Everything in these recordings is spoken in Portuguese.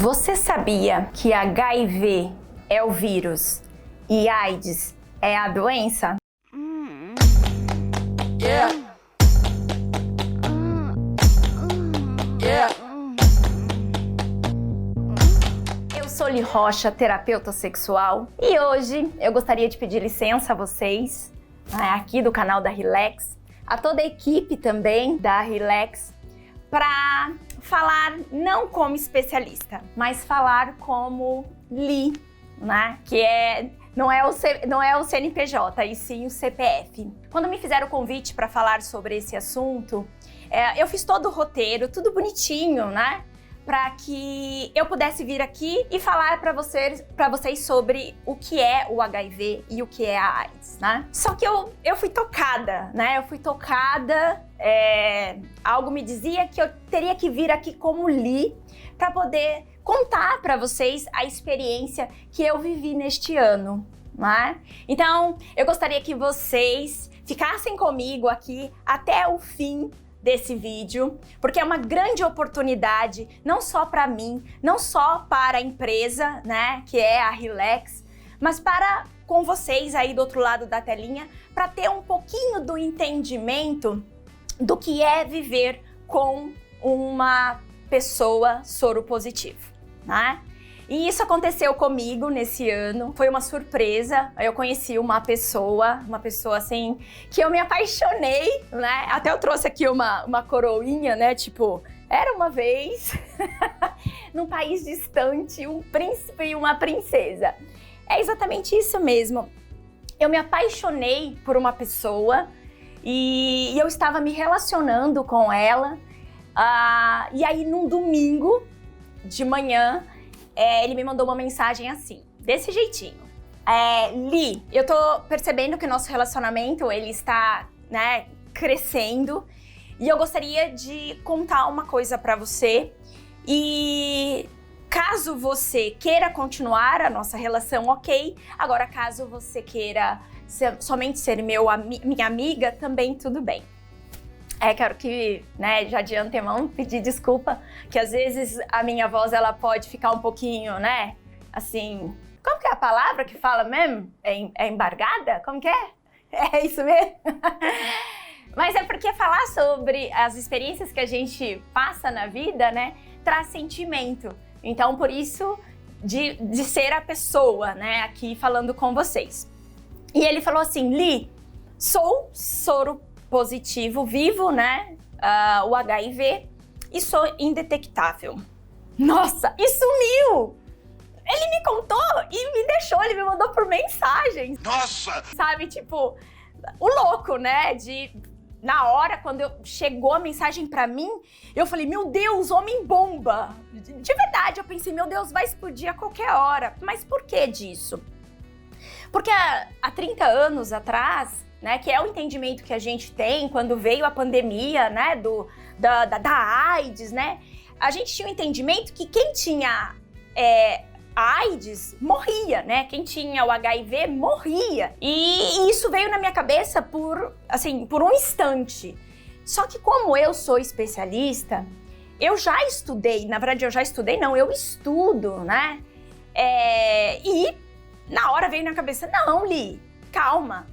Você sabia que HIV é o vírus e AIDS é a doença? Yeah. Yeah. Eu sou Li Rocha, terapeuta sexual, e hoje eu gostaria de pedir licença a vocês, aqui do canal da Relax, a toda a equipe também da Relax, para falar não como especialista, mas falar como Li, né? Que não é o CNPJ, e sim o CPF. Quando me fizeram o convite para falar sobre esse assunto, eu fiz todo o roteiro, tudo bonitinho, né? Para que eu pudesse vir aqui e falar para vocês sobre o que é o HIV e o que é a AIDS, né? Só que eu fui tocada, né? Eu fui tocada, algo me dizia que eu teria que vir aqui como Li para poder contar para vocês a experiência que eu vivi neste ano, né? Então, eu gostaria que vocês ficassem comigo aqui até o fim desse vídeo, porque é uma grande oportunidade, não só para mim, não só para a empresa, né, que é a Relax, mas para com vocês aí do outro lado da telinha, para ter um pouquinho do entendimento do que é viver com uma pessoa soropositiva, né? E isso aconteceu comigo nesse ano, foi uma surpresa. Eu conheci uma pessoa assim, que eu me apaixonei, né? Até eu trouxe aqui uma coroinha, né? Tipo, era uma vez, num país distante, um príncipe e uma princesa. É exatamente isso mesmo. Eu me apaixonei por uma pessoa e eu estava me relacionando com ela. E aí, num domingo de manhã, ele me mandou uma mensagem assim, desse jeitinho. Li, eu tô percebendo que o nosso relacionamento, ele está, né, crescendo, e eu gostaria de contar uma coisa pra você, e caso você queira continuar a nossa relação, ok. Agora, caso você queira somente ser minha amiga, também tudo bem. Quero que, né, já de antemão pedir desculpa, que às vezes a minha voz, ela pode ficar um pouquinho, né, assim, como que é a palavra que fala mesmo? É embargada? Como que é? É isso mesmo? Mas é porque falar sobre as experiências que a gente passa na vida, né, traz sentimento. Então, por isso, de ser a pessoa, né, aqui falando com vocês. E ele falou assim, Li, sou soropositivo, vivo, né, o HIV, e sou indetectável. Nossa, e sumiu! Ele me contou e me deixou, ele me mandou por mensagem. Nossa! Sabe, tipo, o louco, né, na hora, quando chegou a mensagem pra mim, eu falei, meu Deus, homem-bomba! De verdade, eu pensei, meu Deus, vai explodir a qualquer hora. Mas por que disso? Porque há 30 anos atrás, né, que é o entendimento que a gente tem quando veio a pandemia, né, da AIDS, né, a gente tinha o entendimento que quem tinha a AIDS morria, né, quem tinha o HIV morria, e isso veio na minha cabeça por um instante. Só que como eu sou especialista, eu já estudei, na verdade eu estudo, né, e na hora veio na cabeça, não, Li, calma.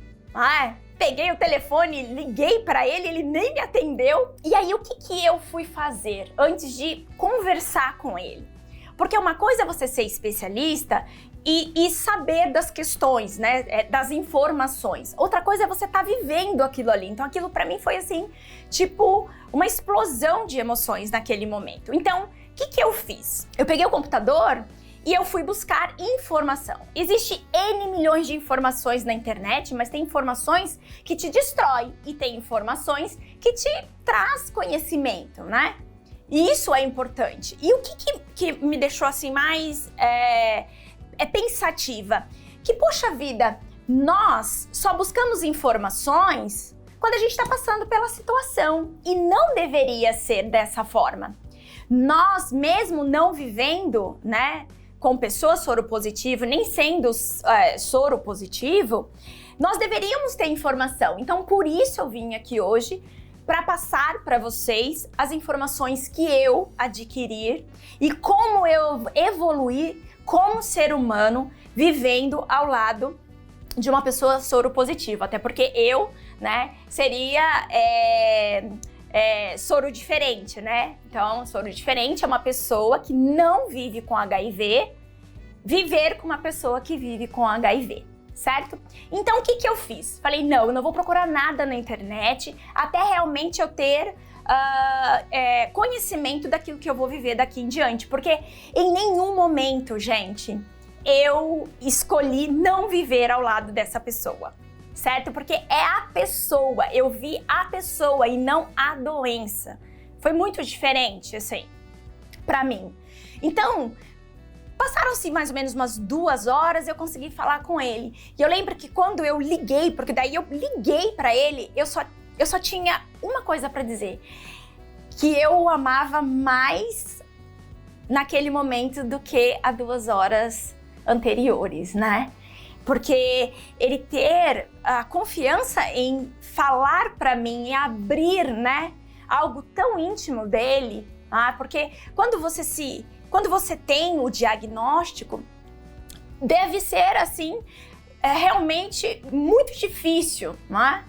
Peguei o telefone, liguei pra ele, ele nem me atendeu. E aí, o que eu fui fazer antes de conversar com ele? Porque uma coisa é você ser especialista e saber das questões, né, das informações. Outra coisa é você estar vivendo aquilo ali. Então, aquilo pra mim foi assim, tipo, uma explosão de emoções naquele momento. Então, o que eu fiz? Eu peguei o computador e eu fui buscar informação. Existe N milhões de informações na internet, mas tem informações que te destrói e tem informações que te traz conhecimento, né? E isso é importante. E o que me deixou assim mais pensativa? Que, poxa vida, nós só buscamos informações quando a gente está passando pela situação. E não deveria ser dessa forma. Nós, mesmo não vivendo, né, com pessoas soropositivo, nem sendo soropositivo, nós deveríamos ter informação. Então, por isso eu vim aqui hoje para passar para vocês as informações que eu adquirir e como eu evoluir como ser humano vivendo ao lado de uma pessoa soropositiva. Até porque eu, né, seria soro diferente, né? Então, soro diferente é uma pessoa que não vive com HIV, viver com uma pessoa que vive com HIV. Certo? Então, o que eu fiz? Falei, não, eu não vou procurar nada na internet até realmente eu ter conhecimento daquilo que eu vou viver daqui em diante. Porque em nenhum momento, gente, eu escolhi não viver ao lado dessa pessoa. Certo? Porque é a pessoa, eu vi a pessoa e não a doença. Foi muito diferente, assim, pra mim. Então, passaram-se mais ou menos umas 2 horas, eu consegui falar com ele. E eu lembro que quando eu liguei, porque daí eu liguei pra ele, eu só tinha uma coisa pra dizer. Que eu o amava mais naquele momento do que há 2 horas anteriores, né? Porque ele ter a confiança em falar pra mim e abrir, né, algo tão íntimo dele, porque quando você tem o diagnóstico, deve ser, assim, realmente muito difícil, né?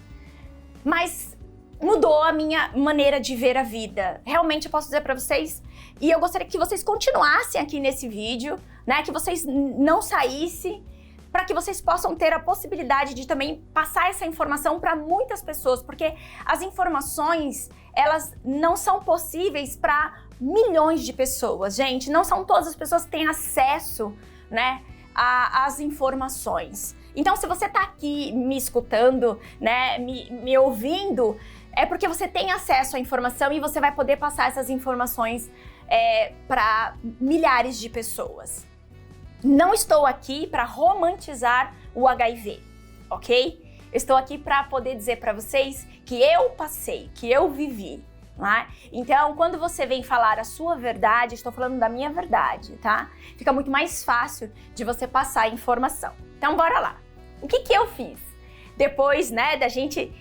Mas mudou a minha maneira de ver a vida. Realmente eu posso dizer para vocês, e eu gostaria que vocês continuassem aqui nesse vídeo, né? Que vocês não saíssem, para que vocês possam ter a possibilidade de também passar essa informação para muitas pessoas, porque as informações, elas não são possíveis para milhões de pessoas, gente. Não são todas as pessoas que têm acesso, né, às informações. Então, se você tá aqui me escutando, né, me ouvindo, é porque você tem acesso à informação e você vai poder passar essas informações para milhares de pessoas. Não estou aqui para romantizar o HIV, ok? Estou aqui para poder dizer para vocês que eu passei, que eu vivi. Então, quando você vem falar a sua verdade, estou falando da minha verdade, tá? Fica muito mais fácil de você passar a informação. Então, bora lá. O que eu fiz? Depois, né, da gente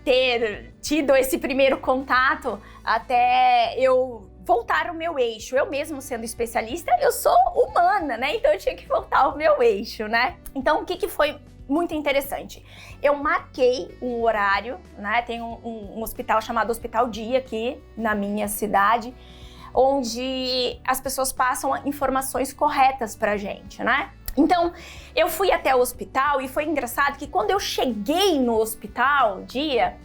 ter tido esse primeiro contato até eu voltar ao meu eixo. Eu mesmo sendo especialista, eu sou humana, né? Então, eu tinha que voltar ao meu eixo, né? Então, o que foi muito interessante? Eu marquei um horário, né? Tem um hospital chamado Hospital Dia aqui na minha cidade, onde as pessoas passam informações corretas pra gente, né? Então, eu fui até o hospital e foi engraçado que quando eu cheguei no Hospital Dia,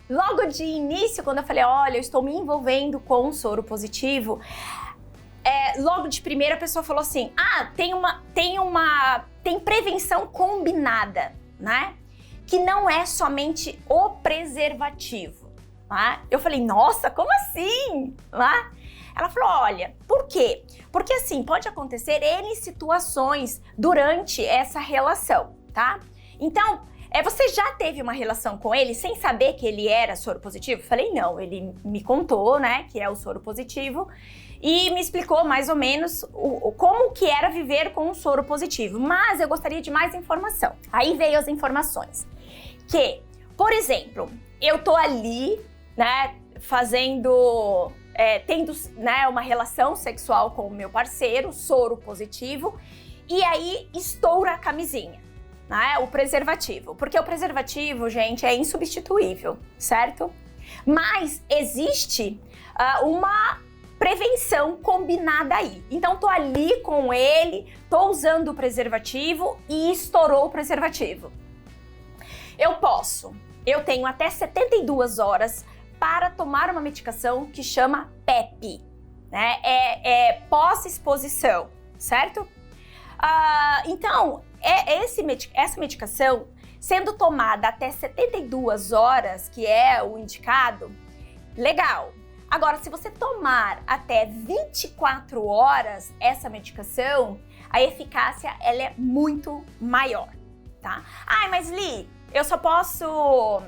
logo de início, quando eu falei, olha, eu estou me envolvendo com um soro positivo, logo de primeira a pessoa falou assim, tem prevenção combinada, né? Que não é somente o preservativo, né? Eu falei, nossa, como assim? Né? Ela falou, olha, por quê? Porque assim, pode acontecer N situações durante essa relação, tá? Então, você já teve uma relação com ele sem saber que ele era soro positivo? Falei, não, ele me contou, né, que é o soro positivo e me explicou mais ou menos como que era viver com um soro positivo, mas eu gostaria de mais informação. Aí veio as informações, que, por exemplo, eu tô ali, né, tendo, né, uma relação sexual com o meu parceiro, soro positivo, e aí estoura a camisinha. Né, o preservativo, porque o preservativo, gente, é insubstituível, certo? Mas existe uma prevenção combinada aí. Então, tô ali com ele, tô usando o preservativo e estourou o preservativo. Eu tenho até 72 horas para tomar uma medicação que chama PEP, né? Pós-exposição, certo? Então, essa medicação, sendo tomada até 72 horas, que é o indicado, legal. Agora, se você tomar até 24 horas essa medicação, a eficácia ela é muito maior, tá? Ai, mas Li, eu só posso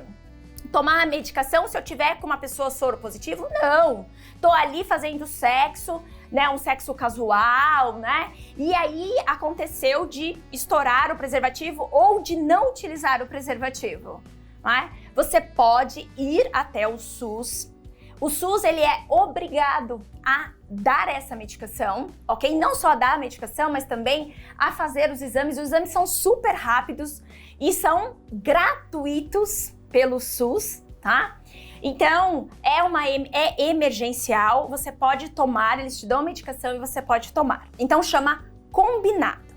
tomar a medicação se eu tiver com uma pessoa soro positivo? Não, tô ali fazendo sexo, né, um sexo casual, né? E aí aconteceu de estourar o preservativo ou de não utilizar o preservativo, né? você pode ir até o SUS. O SUS, ele é obrigado a dar essa medicação, ok? Não só dar a medicação, mas também a fazer os exames. Os exames são super rápidos e são gratuitos pelo SUS, tá? Então, é emergencial, você pode tomar, eles te dão a medicação e você pode tomar. Então, chama combinado.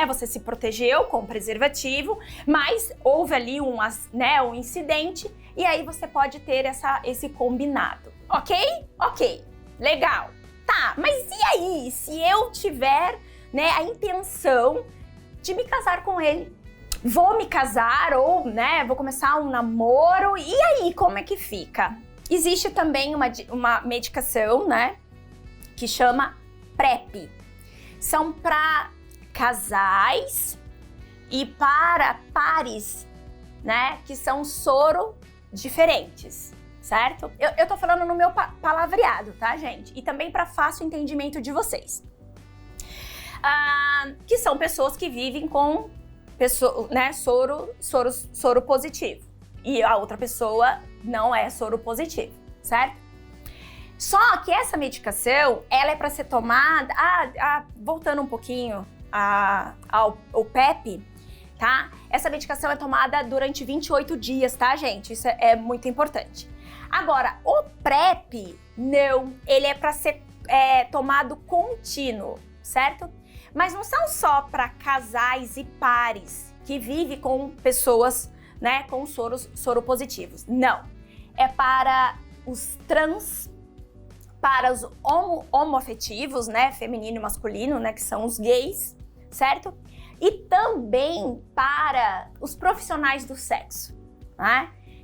Você se protegeu com o preservativo, mas houve ali um incidente e aí você pode ter esse combinado, ok? Ok, legal. Tá, mas e aí, se eu tiver a intenção de me casar com ele? Vou me casar ou vou começar um namoro, e aí como é que fica? Existe também uma medicação, que chama PrEP. São para casais e para pares, que são soro diferentes, certo? Eu tô falando no meu palavreado, tá, gente? E também para fácil entendimento de vocês. Que são pessoas que vivem com soro positivo. E a outra pessoa não é soro positivo, certo? Só que essa medicação, ela é para ser tomada, voltando um pouquinho ao PEP, tá? Essa medicação é tomada durante 28 dias, tá, gente? Isso é muito importante. Agora, o PrEP, não, ele é para ser tomado contínuo, certo? Mas não são só para casais e pares que vivem com pessoas, com soropositivos. Não. É para os trans, para os homoafetivos, feminino e masculino, que são os gays, certo? E também para os profissionais do sexo,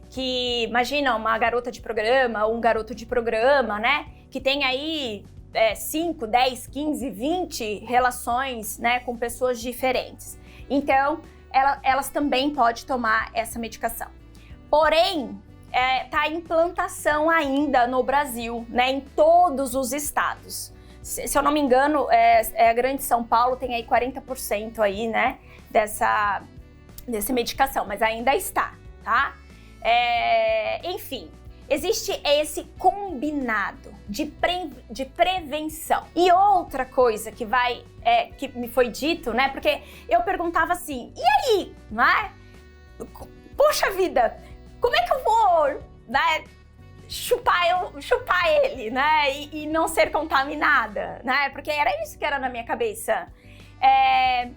Que imagina uma garota de programa, um garoto de programa, que tem aí 5, 10, 15, 20 relações, com pessoas diferentes. Então, elas também podem tomar essa medicação. Porém, tá em implantação ainda no Brasil, em todos os estados. Se eu não me engano, a Grande São Paulo tem aí 40% aí, dessa medicação, mas ainda está, tá? Enfim, existe esse combinado de prevenção. E outra coisa que me foi dito, porque eu perguntava assim, e aí, Poxa vida, como é que eu vou, chupar ele, e não ser contaminada, Porque era isso que era na minha cabeça.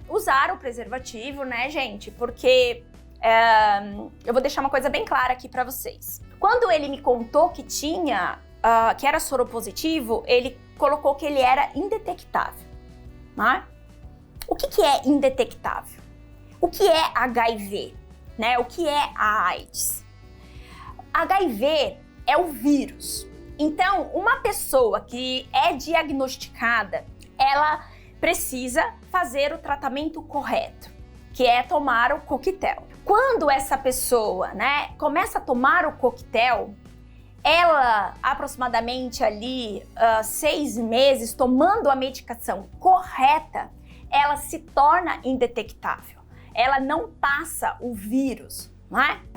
Usar o preservativo, gente, porque eu vou deixar uma coisa bem clara aqui pra vocês. Quando ele me contou que que era soropositivo, ele colocou que ele era indetectável, O que é indetectável? O que é HIV, O que é a AIDS? HIV é o vírus. Então, uma pessoa que é diagnosticada, ela precisa fazer o tratamento correto, que é tomar o coquetel. Quando essa pessoa, começa a tomar o coquetel, ela aproximadamente ali 6 meses tomando a medicação correta, ela se torna indetectável. Ela não passa o vírus,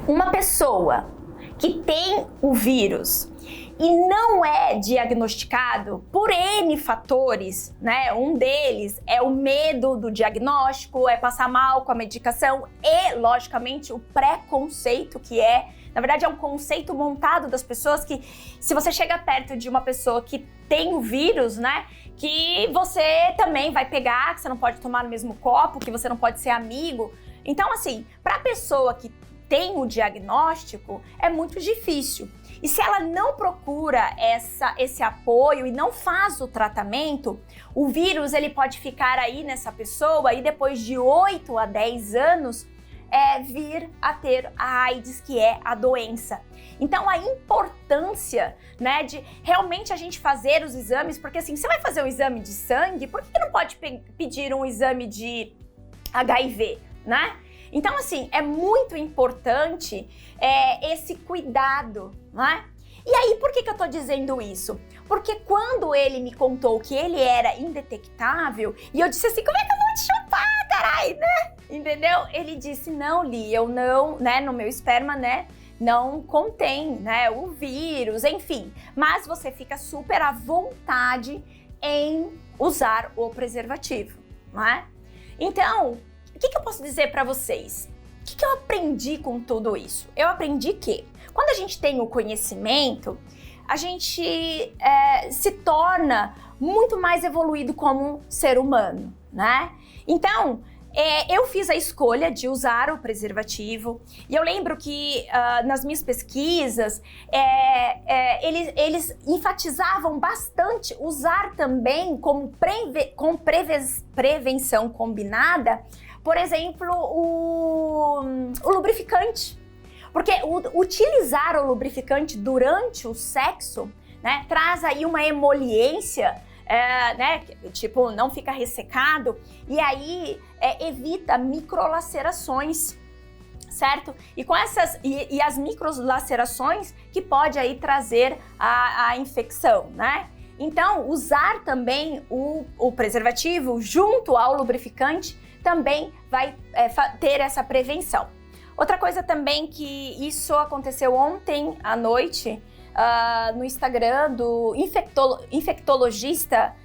Uma pessoa que tem o vírus e não é diagnosticado por N fatores, Um deles é o medo do diagnóstico, é passar mal com a medicação e, logicamente, o preconceito, que na verdade, é um conceito montado das pessoas que, se você chega perto de uma pessoa que tem o vírus, que você também vai pegar, que você não pode tomar no mesmo copo, que você não pode ser amigo. Então, assim, para a pessoa que tem o diagnóstico, é muito difícil. E se ela não procura esse apoio e não faz o tratamento, o vírus ele pode ficar aí nessa pessoa e depois de 8 a 10 anos vir a ter a AIDS, que é a doença. Então a importância de realmente a gente fazer os exames, porque assim, você vai fazer um exame de sangue, por que não pode pedir um exame de HIV, Então, assim, é muito importante esse cuidado, E aí, por que eu tô dizendo isso? Porque quando ele me contou que ele era indetectável, e eu disse assim, como é que eu vou te chupar, carai, Entendeu? Ele disse, não, Li, eu não, no meu esperma, não contém, né, o vírus, enfim. Mas você fica super à vontade em usar o preservativo, não é? Então, o que eu posso dizer para vocês? O que eu aprendi com tudo isso? Eu aprendi que quando a gente tem o conhecimento, a gente se torna muito mais evoluído como ser humano, né? Então, eu fiz a escolha de usar o preservativo e eu lembro que nas minhas pesquisas eles enfatizavam bastante usar também como prevenção combinada, por exemplo, o lubrificante. Porque utilizar o lubrificante durante o sexo, né, traz aí uma emoliência, né, tipo, não fica ressecado, e aí evita microlacerações, certo? E com essas e as microlacerações que pode aí trazer a infecção, né? Então, usar também o preservativo junto ao lubrificante também vai ter essa prevenção. Outra coisa também que isso aconteceu ontem à noite no Instagram do infectologista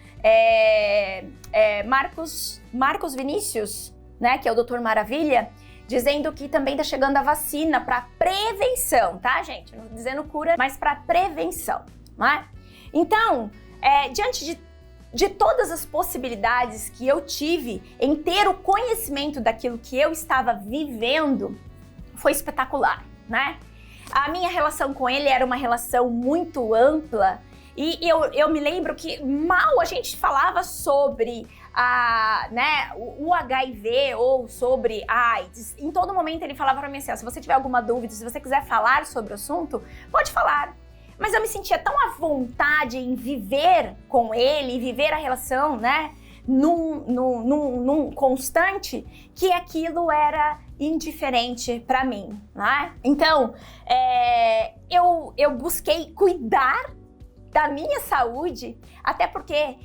Marcos Vinícius, né, que é o Doutor Maravilha, dizendo que também está chegando a vacina para prevenção, tá, gente? Não dizendo cura, mas para prevenção, não é? Então, diante de todas as possibilidades que eu tive em ter o conhecimento daquilo que eu estava vivendo, foi espetacular, né? A minha relação com ele era uma relação muito ampla e eu me lembro que mal a gente falava sobre o HIV ou sobre a AIDS. Em todo momento ele falava para mim assim, ó, se você tiver alguma dúvida, se você quiser falar sobre o assunto, pode falar. Mas eu me sentia tão à vontade em viver com ele, viver a relação, né, num constante, que aquilo era indiferente para mim, né? Então, eu busquei cuidar da minha saúde, até porque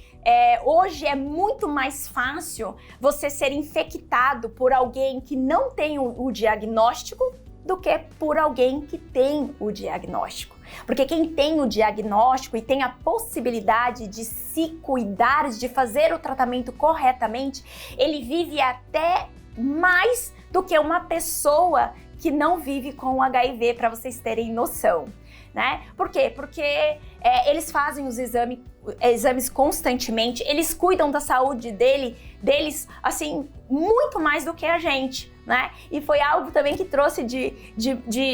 hoje é muito mais fácil você ser infectado por alguém que não tem o diagnóstico do que por alguém que tem o diagnóstico. Porque quem tem o diagnóstico e tem a possibilidade de se cuidar, de fazer o tratamento corretamente, ele vive até mais do que uma pessoa que não vive com o HIV, para vocês terem noção, né? Por quê? Porque eles fazem os exames constantemente, eles cuidam da saúde deles, assim, muito mais do que a gente, né? E foi algo também que trouxe de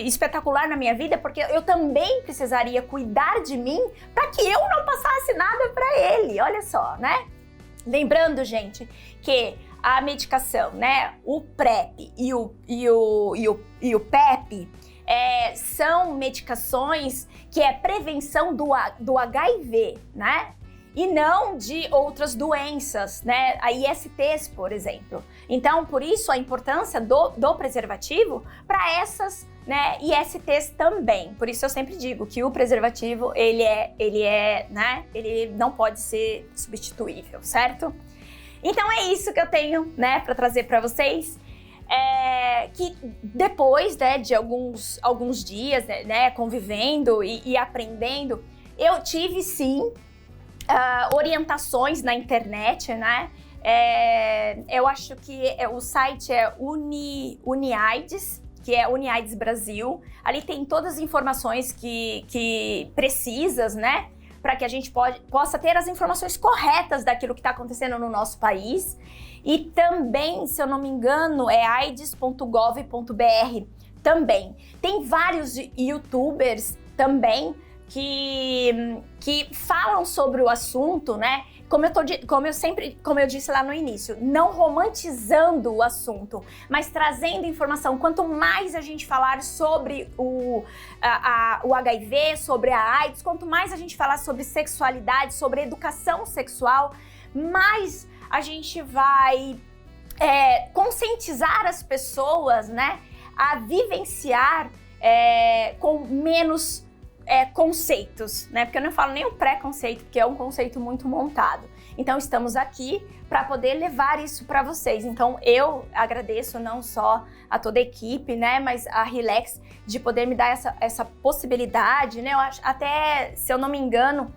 espetacular na minha vida, porque eu também precisaria cuidar de mim para que eu não passasse nada para ele, olha só, né? Lembrando, gente, que a medicação, né, o PrEP e o PEP são medicações que é prevenção do HIV, né? E não de outras doenças, né? A ISTs, por exemplo. Então, por isso a importância do preservativo para essas, né, ISTs também. Por isso eu sempre digo que o preservativo, né, ele não pode ser substituível, certo? Então é isso que eu tenho, né, para trazer para vocês. Que depois, né, de alguns dias, né, convivendo e aprendendo, eu tive sim orientações na internet, né? Eu acho que o site é UniAIDS, que é UniAIDS Brasil. Ali tem todas as informações que precisas, né? Para que a gente possa ter as informações corretas daquilo que está acontecendo no nosso país. E também, se eu não me engano, é aids.gov.br também. Tem vários youtubers também que falam sobre o assunto, né? Como eu disse lá no início, não romantizando o assunto, mas trazendo informação. Quanto mais a gente falar sobre o HIV, sobre a AIDS, quanto mais a gente falar sobre sexualidade, sobre educação sexual, mais a gente vai conscientizar as pessoas, né, a vivenciar com menos conceitos, né? Porque eu não falo nem o preconceito, porque é um conceito muito montado. Então estamos aqui para poder levar isso para vocês. Então eu agradeço não só a toda a equipe, né, mas a Relax de poder me dar essa possibilidade, né? Eu acho, até, se eu não me engano,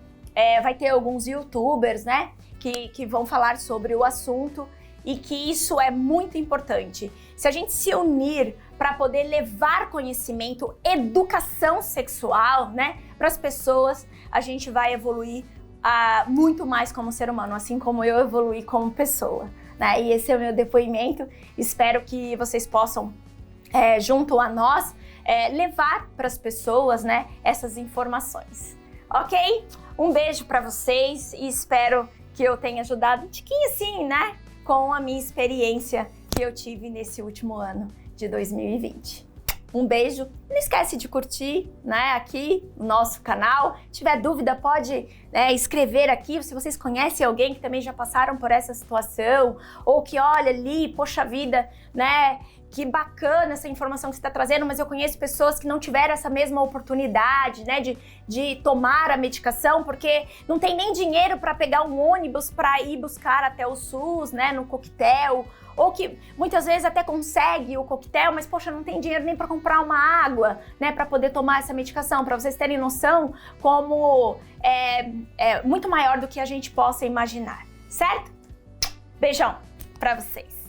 vai ter alguns YouTubers, né, que vão falar sobre o assunto e que isso é muito importante. Se a gente se unir para poder levar conhecimento, educação sexual, né, para as pessoas, a gente vai evoluir muito mais como ser humano, assim como eu evoluí como pessoa, né? E esse é o meu depoimento. Espero que vocês possam, junto a nós, levar para as pessoas, né, essas informações. Ok? Um beijo para vocês e espero que eu tenha ajudado um tiquinho assim, né, com a minha experiência que eu tive nesse último ano de 2020. Um beijo. Não esquece de curtir, né, aqui o nosso canal. Se tiver dúvida, pode, né, escrever aqui. Se vocês conhecem alguém que também já passaram por essa situação, ou que olha ali, poxa vida, né, que bacana essa informação que você está trazendo, mas eu conheço pessoas que não tiveram essa mesma oportunidade, né, de tomar a medicação, porque não tem nem dinheiro para pegar um ônibus para ir buscar até o SUS, né, no coquetel, ou que muitas vezes até consegue o coquetel, mas poxa, não tem dinheiro nem para comprar uma água, né, para poder tomar essa medicação, para vocês terem noção como é muito maior do que a gente possa imaginar, certo? Beijão para vocês.